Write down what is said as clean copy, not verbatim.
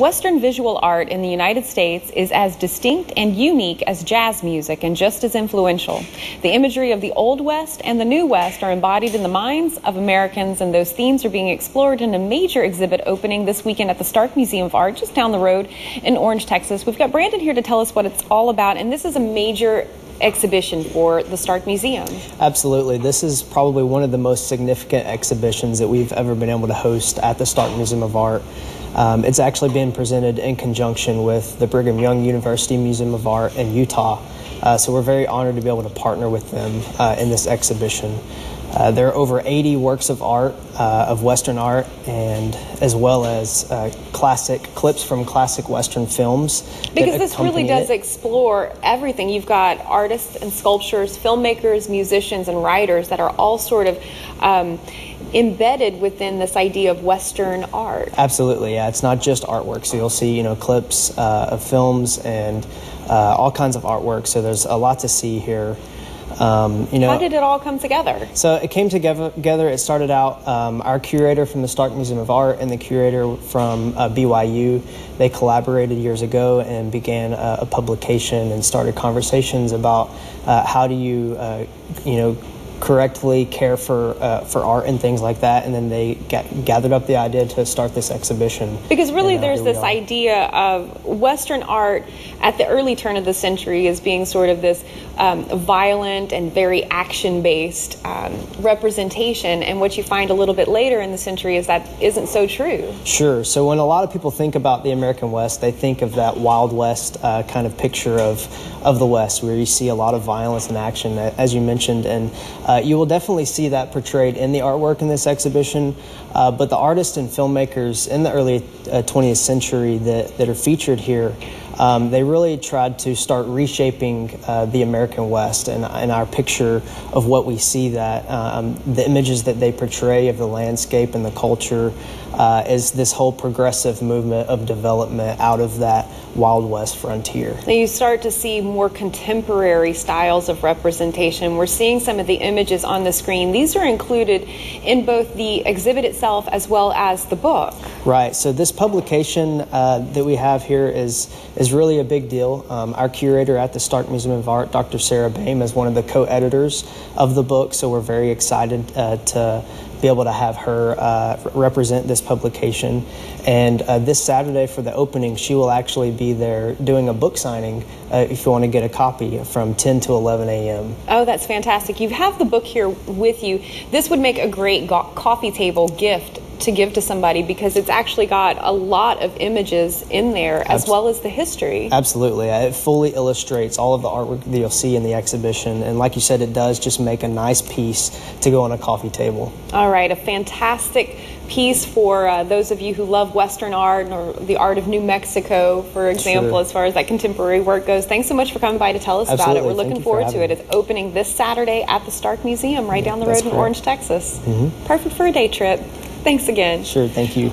Western visual art in the United States is as distinct and unique as jazz music and just as influential. The imagery of the Old West and the New West are embodied in the minds of Americans, and those themes are being explored in a major exhibit opening this weekend at the Stark Museum of Art just down the road in Orange, Texas. We've got Brandon here to tell us what it's all about, and this is a major exhibition for the Stark Museum. Absolutely. This is probably one of the most significant exhibitions that we've ever been able to host at the Stark Museum of Art. It's actually being presented in conjunction with the Brigham Young University Museum of Art in Utah. So we're very honored to be able to partner with them in this exhibition. There are over 80 works of art, of Western art, and as well as classic clips from classic Western films. Because this really does explore everything. You've got artists and sculptors, filmmakers, musicians, and writers that are all sort of embedded within this idea of Western art. Absolutely, yeah. It's not just artwork. So you'll see, clips of films and all kinds of artwork. So there's a lot to see here. How did it all come together? So it came together. It started out, our curator from the Stark Museum of Art and the curator from BYU, they collaborated years ago and began a publication and started conversations about how do you, correctly care for art and things like that, and then they gathered up the idea to start this exhibition. Because really there's this idea of Western art at the early turn of the century as being sort of this violent and very action-based representation, and what you find a little bit later in the century is that isn't so true. Sure. So when a lot of people think about the American West, they think of that Wild West kind of picture of the West, where you see a lot of violence and action, as you mentioned, and you will definitely see that portrayed in the artwork in this exhibition, but the artists and filmmakers in the early 20th century that are featured here, they really tried to start reshaping the American West and our picture of what we see, that the images that they portray of the landscape and the culture is this whole progressive movement of development out of that Wild West frontier. Now you start to see more contemporary styles of representation. We're seeing some of the images on the screen. These are included in both the exhibit itself as well as the book. Right. So this publication that we have here is really a big deal. Our curator at the Stark Museum of Art, Dr. Sarah Boehm, is one of the co-editors of the book, so we're very excited to be able to have her represent this publication. And this Saturday for the opening, she will actually be there doing a book signing if you want to get a copy from 10 to 11 a.m. Oh, that's fantastic. You have the book here with you. This would make a great coffee table gift to give to somebody, because it's actually got a lot of images in there as well as the history. Absolutely. It fully illustrates all of the artwork that you'll see in the exhibition, and like you said, it does just make a nice piece to go on a coffee table. All right, a fantastic piece for those of you who love Western art or the art of New Mexico, for example, Sure. as far as that contemporary work goes. Thanks so much for coming by to tell us about it. We're looking forward to it. It's opening this Saturday at the Stark Museum right down the road in Orange, Texas. Perfect for a day trip. Thanks again. Sure, thank you.